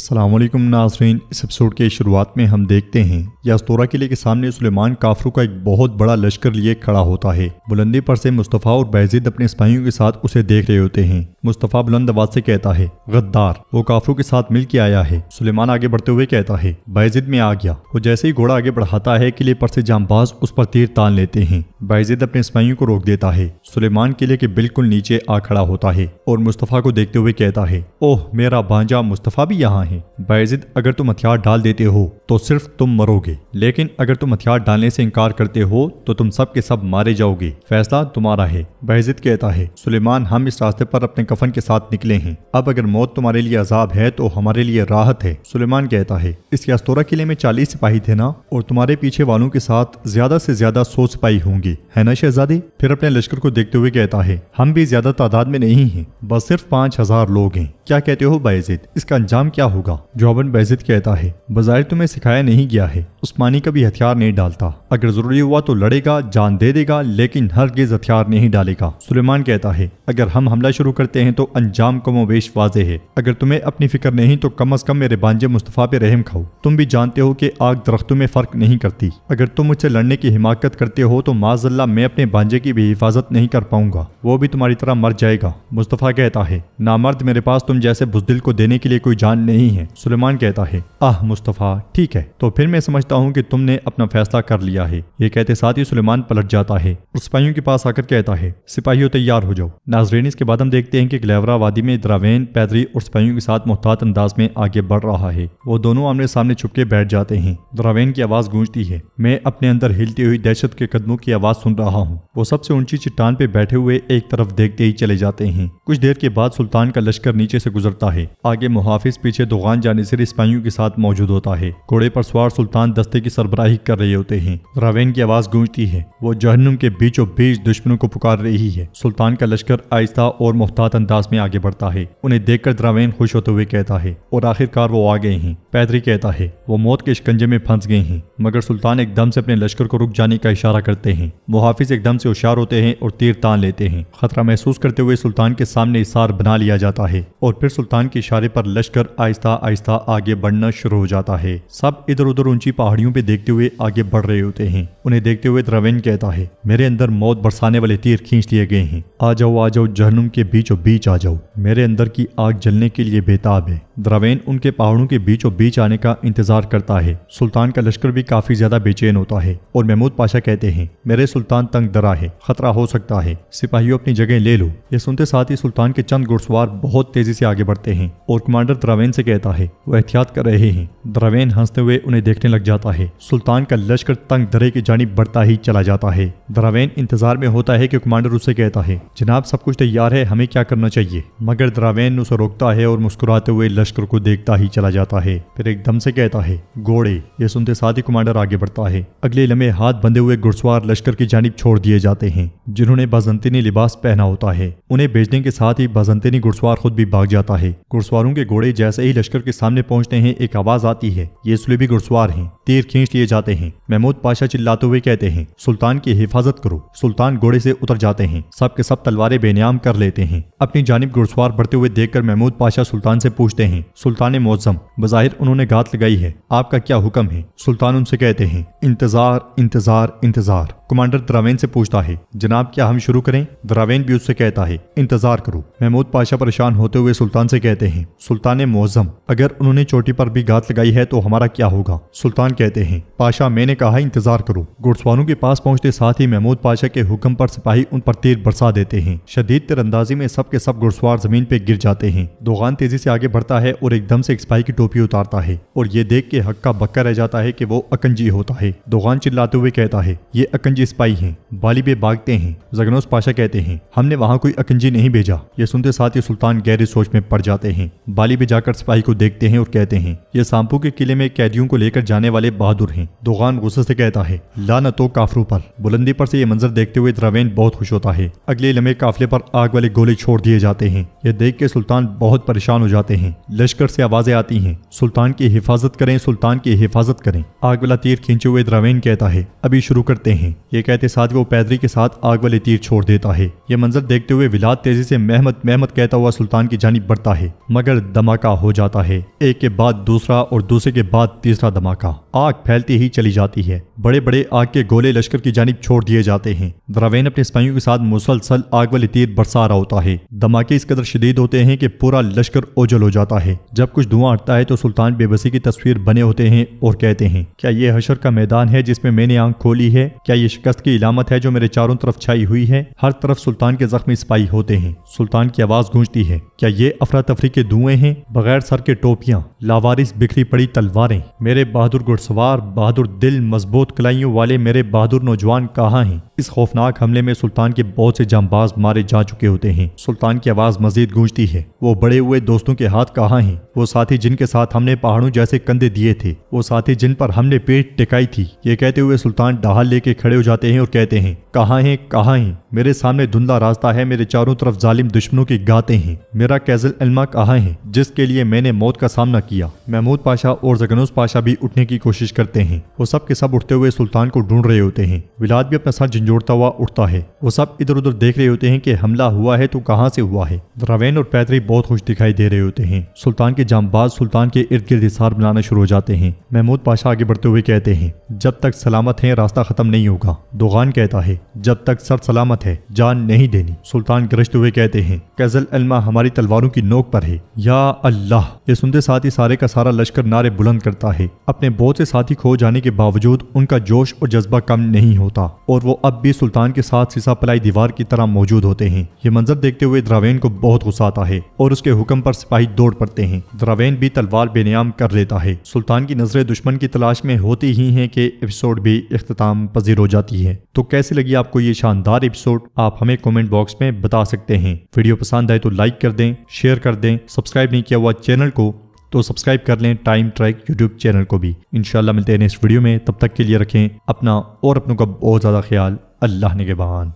अस्सलाम वालेकुम नाज़रीन। इस एपिसोड के शुरुआत में हम देखते हैं यास्तोरा किले के सामने सुलेमान काफरों का एक बहुत बड़ा लश्कर लिए खड़ा होता है। बुलंदी पर से मुस्तफ़ा और बायज़िद अपने सिपाहियों के साथ उसे देख रहे होते हैं। मुस्तफ़ा बुलंद आवाज से कहता है, गद्दार, वो काफरों के साथ मिल के आया है। सुलेमान आगे बढ़ते हुए कहता है, बायज़िद में आ गया। वो जैसे ही घोड़ा आगे बढ़ाता है किले पर से जांबाज उस पर तीर तान लेते हैं। बायज़िद अपने सिपाहियों को रोक देता है। सुलेमान किले के बिल्कुल नीचे आ खड़ा होता है और मुस्तफ़ा को देखते हुए कहता है, ओह मेरा भांजा मुस्तफ़ा भी यहाँ है। बायज़िद, अगर तुम हथियार डाल देते हो तो सिर्फ तुम मरोगे, लेकिन अगर तुम हथियार डालने से इनकार करते हो तो तुम सब के सब मारे जाओगे। फैसला तुम्हारा है। बायज़िद कहता है, सुलेमान, हम इस रास्ते पर अपने कफन के साथ निकले हैं। अब अगर मौत तुम्हारे लिए अजाब है तो हमारे लिए राहत है। सुलेमान कहता है, इस यास्तोरा किले में 40 सिपाही थे ना, और तुम्हारे पीछे वालों के साथ ज्यादा से ज्यादा 100 सिपाही होंगे, है ना शहजादे? फिर अपने लश्कर को देखते हुए कहता है, हम भी ज्यादा तादाद में नहीं हैं, बस सिर्फ 5000 लोग हैं। क्या कहते हो बायज़िद, इसका अंजाम क्या होगा? जवाबन बायज़िद कहता है, बज़ाहिर तुम्हें सिखाया नहीं गया है, उस्मानी कभी हथियार नहीं डालता। अगर जरूरी हुआ तो लड़ेगा, जान दे देगा, लेकिन हरगिज़ हथियार नहीं डालेगा। सुलेमान कहता है, अगर हम हमला शुरू करते हैं तो अंजाम कमोबेश वाज़ेह है। अगर तुम्हें अपनी फिक्र नहीं तो कम अज कम मेरे भांजे मुस्तफ़ा पे रहम खाओ। तुम भी जानते हो कि आग दरख्तों में फर्क नहीं करती। अगर तुम मुझसे लड़ने की हिमाकत करते हो तो माज़अल्लाह मैं अपने भांजे की भी हिफाजत नहीं कर पाऊंगा, वो भी तुम्हारी तरह मर जाएगा। मुस्तफ़ा कहता है, नामर्द, मेरे पास तुम जैसे बुज़दिल को देने के लिए कोई जान नहीं है। सुलेमान कहता है, आह मुस्तफ़ा, ठीक है, तो फिर मैं समझता हूँ कि तुमने अपना फैसला कर लिया है। ये कहते साथ ही सुलेमान पलट जाता है और सिपाहियों के पास आकर कहता है, सिपाहियों तैयार हो जाओ। नाज़रीन, इसके बाद हम देखते हैं कि ग्लेवरा वादी में द्रावेन पैदरी और सिपाहियों के साथ मोहतात अंदाज में आगे बढ़ रहा है। वो दोनों आमने सामने छुपके बैठ जाते हैं। द्रावेन की आवाज गूंजती है, मैं अपने अंदर हिलती हुई दहशत के कदमों की आवाज सुन रहा हूँ। वो सबसे ऊंची चट्टान पे बैठे हुए एक तरफ देखते ही चले जाते हैं। कुछ देर के बाद सुल्तान का लश्कर नीचे से गुजरता है। आगे मुहाफिज, पीछे दोगान जानिसरी सिपाहियों के साथ मौजूद होता है। घोड़े पर सवार सुल्तान दस्ते की सरबराही कर रहे होते हैं। द्रावेन की आवाज गूंजती है, वो जहन्नुम के बीचों बीच दुश्मनों को पुकार रही है। सुल्तान का लश्कर आहिस्ता और मुहतात अंदाज में आगे बढ़ता है। उन्हें देखकर द्रावेन खुश होते हुए कहता है, और आखिरकार वो आ गए हैं। पैदरी कहता है, वो मौत के शिकंजे में फंस गए हैं। मगर सुल्तान एकदम से अपने लश्कर को रुक जाने का इशारा करते हैं। मुहाफिज एकदम से होशियार होते हैं और तीर तान लेते हैं। खतरा महसूस करते हुए सुल्तान के सामने इसार बना लिया जाता है और फिर सुल्तान के इशारे पर लश्कर आहिस्ता आहिस्ता आगे बढ़ना शुरू हो जाता है। सब इधर उधर ऊंची पहाड़ियों पे देखते हुए आगे बढ़ रहे होते हैं। उन्हें देखते हुए द्रावेन कहता है, मेरे अंदर मौत बरसाने वाले तीर खींच लिए गए हैं। आ जाओ जहन्नुम के बीचों बीच आ जाओ, मेरे अंदर की आग जलने के लिए बेताब है। द्रावेन उनके पहाड़ों के बीचों बीच आने का इंतजार करता है। सुल्तान का लश्कर भी काफी ज्यादा बेचैन होता है और महमूद पाशा कहते हैं, मेरे सुल्तान तंग दरा है, खतरा हो सकता है, सिपाहियों अपनी जगह ले लो। ये सुनते साथ ही सुल्तान के चंद घुड़सवार बहुत तेजी से आगे बढ़ते हैं और कमांडर द्रावेन से कहता है, वो एहतियात कर रहे हैं। द्रावेन हंसते हुए उन्हें देखने लग जाता है। सुल्तान का लश्कर तंग दरे की जानिब बढ़ता ही चला जाता है। द्रावेन इंतजार में होता है कि कमांडर उससे कहता है, जनाब सब कुछ तैयार है, हमें क्या करना चाहिए? मगर द्रावेन उसे रोकता है और मुस्कुराते हुए लश्कर को देखता ही चला जाता है। फिर एकदम से कहता है, घोड़े। ये सुनते साथ ही कमांडर आगे बढ़ता है। अगले लम्हे हाथ बंधे हुए घुड़सवार लश्कर की जानिब छोड़ दिए जाते हैं, जिन्होंने बाज़ंतीनी लिबास पहना होता है। उन्हें भेजने के साथ ही बाज़ंतीनी घुड़सवार खुद भी भाग जाता है। घुड़सवारों के घोड़े जैसे ही लश्कर के सामने पहुंचते हैं, एक आवाज आती है, ये सुलेबी घुड़सवार हैं। तीर खींच लिए जाते हैं। महमूद पाशा चिल्लाते हुए कहते हैं, सुल्तान की हिफाजत करो। सुल्तान घोड़े से उतर जाते हैं। सब के सब तलवारें बेनियाम कर लेते हैं। अपनी जानिब घुड़सवार बढ़ते हुए देखकर महमूद पाशा सुल्तान से पूछते हैं, सुल्तान मुअज़्ज़म, बज़ाहिर उन्होंने घात लगाई है, आपका क्या हुक्म है? सुल्तान उनसे कहते हैं, इंतजार इंतजार इंतजार। कमांडर द्रावेन से पूछता है, जनाब क्या हम शुरू करें? द्रावेन भी उससे कहता है, इंतजार करो। महमूद पाशा परेशान होते हुए सुल्तान से कहते हैं, सुल्तान मुअज़्ज़म, अगर उन्होंने चोटी पर भी घात लगाई है तो हमारा क्या होगा? सुल्तान कहते हैं, पाशा मैंने कहा इंतजार करो। घुड़सवारों के पास पहुंचते साथ ही महमूद पाशा के हुक्म पर सिपाही उन पर तीर बरसा देते हैं। शदीद तीरंदाजी में सब के सब घुड़सवार जमीन पे गिर जाते हैं। दोगान तेजी से आगे बढ़ता है और एकदम से एक सिपाही की टोपी उतारता है और ये देख के हक्का बक्का रह जाता है कि वो अकंजी होता है। दोगान चिल्लाते हुए कहता है, ये अकंजी सिपाही हैं। बालिबे भागते हैं। जगनोस पाशा कहते हैं, हमने वहां कोई अकंजी नहीं भेजा। ये सुनते साथ ही सुल्तान गहरी सोच में पड़ जाते हैं। बालिबे जाकर सिपाही को देखते हैं और कहते हैं, ये सांपू के किले में कैदियों को लेकर जाने वाले والے بہادر ہیں। دوغان غصے سے کہتا ہے لعنت ہو کافروں پر۔ بلندی پر سے یہ منظر دیکھتے ہوئے دراوین بہت خوش ہوتا ہے۔ اگلے لمحے قافلے پر آگ والے گولے چھوڑ دیے جاتے ہیں۔ یہ دیکھ کے سلطان بہت پریشان ہو جاتے ہیں۔ لشکر سے آوازیں آتی ہیں سلطان کی حفاظت کریں، سلطان کی حفاظت کریں۔ آگ والا تیر کھینچے ہوئے دراوین کہتا ہے ابھی شروع کرتے ہیں۔ یہ کہتے ساتھ وہ پیدری کے ساتھ آگ والے تیر چھوڑ دیتا ہے۔ یہ منظر دیکھتے ہوئے ولاد تیزی سے محمد محمد کہتا ہوا سلطان کی جانب بڑھتا ہے، مگر دھماکہ ہو جاتا ہے۔ ایک کے بعد دوسرا اور دوسرے کے بعد تیسرا دھماکہ۔ آگ پھیلتی ہی چلی جاتی ہے۔ بڑے بڑے آگ کے گولے لشکر کی جانب چھوڑ دیے جاتے ہیں۔ دراوین اپنے سپاہیوں کے ساتھ مسلسل آگ والے تیر برسا رہا ہوتا ہے۔ دھماکے اس قدر شدید ہوتے ہیں کہ پورا لشکر اوجل ہو جاتا ہے۔ جب کچھ دھواں ہٹتا ہے تو سلطان بے بسی کی تصویر بنے ہوتے ہیں اور کہتے ہیں کیا یہ حشر کا میدان ہے جس میں نے آنکھ کھولی ہے؟ کیا یہ شکست کی علامت ہے جو میرے چاروں طرف چھائی ہوئی ہے؟ ہر طرف سلطان کے زخمی سپاہی ہوتے ہیں۔ سلطان کی آواز گونجتی ہے کیا یہ افراتفری کے دھوئیں ہیں؟ بغیر سر کے ٹوپیاں، لاوارث بکھری پڑی تلواریں، میرے بہادر گھڑ سوار، بہادر دل مضبوط کلائیوں والے میرے بہادر نوجوان کہاں ہیں؟ اس خوفناک حملے میں سلطان کے بہت سے جانباز مارے جا چکے ہوتے ہیں۔ سلطان کی آواز مزید گونجتی ہے وہ بڑے ہوئے دوستوں کے ہاتھ کہاں ہیں؟ وہ ساتھی جن کے ساتھ ہم نے پہاڑوں جیسے کندھے دیے تھے، وہ ساتھی جن پر ہم نے پیٹ ٹکائی تھی۔ یہ کہتے ہوئے سلطان ڈھال لے کے کھڑے ہو جاتے ہیں اور کہتے ہیں کہاں ہیں کہاں ہیں؟ میرے سامنے دھندلا راستہ ہے، میرے چاروں طرف ظالم دشمنوں کی گاتے ہیں۔ میرا کیزل علما کہاں ہے جس کے لیے میں نے موت کا سامنا کیا؟ محمود پاشا اور زگنوس پاشا بھی اٹھنے کی کوشش کرتے ہیں۔ وہ سب کے سب اٹھتے ہوئے سلطان کو ڈھونڈ رہے ہوتے ہیں۔ ولاد بھی اپنا سر جھنجھوڑتا ہوا اٹھتا ہے۔ وہ سب ادھر ادھر دیکھ رہے ہوتے ہیں کہ حملہ ہوا ہے تو کہاں سے ہوا ہے۔ دراوین اور پیدری بہت خوش دکھائی دے رہے ہوتے ہیں۔ سلطان کے جانباز سلطان کے ارد گرد حصار بنانا شروع ہو جاتے ہیں۔ محمود پاشا آگے بڑھتے ہوئے کہتے ہیں جب تک سلامت ہیں راستہ ختم نہیں ہوگا۔ دوغان کہتا ہے جب تک سر سلامت ہے جان نہیں دینی۔ سلطان گرجتے ہوئے کہتے ہیں کیزل علما ہماری تلواروں کی نوک پر ہے۔ یا اللہ! یہ سنتے ساتھ ہی سارے کا سارا لشکر نعرے بلند کرتا ہے۔ اپنے بہت سے ساتھی کھو جانے کے باوجود ان کا جوش اور جذبہ کم نہیں ہوتا اور وہ اب بھی سلطان کے ساتھ سیسا پلائی دیوار کی طرح موجود ہوتے ہیں۔ یہ منظر دیکھتے ہوئے دراوین کو بہت غصہ آتا ہے اور اس کے حکم پر سپاہی دوڑ پڑتے ہیں۔ دراوین بھی تلوار بے نیام کر لیتا ہے۔ سلطان کی نظریں دشمن کی تلاش میں ہوتی ہی ہیں کہ ایپیسوڈ بھی اختتام پذیر ہو جاتی ہے۔ تو کیسی لگی آپ کو یہ شاندار ایپیسوڈ؟ آپ ہمیں کمنٹ باکس میں بتا سکتے ہیں۔ ویڈیو پسند آئے تو لائک کر دیں، شیئر کر دیں، سبسکرائب نہیں کیا ہوا چینل کو تو سبسکرائب کر لیں ٹائم ٹریک یوٹیوب چینل کو بھی۔ انشاءاللہ ملتے ہیں نیکسٹ ویڈیو میں، تب تک کے لیے رکھیں اپنا اور اپنوں کا بہت زیادہ خیال۔ اللہ نگہبان۔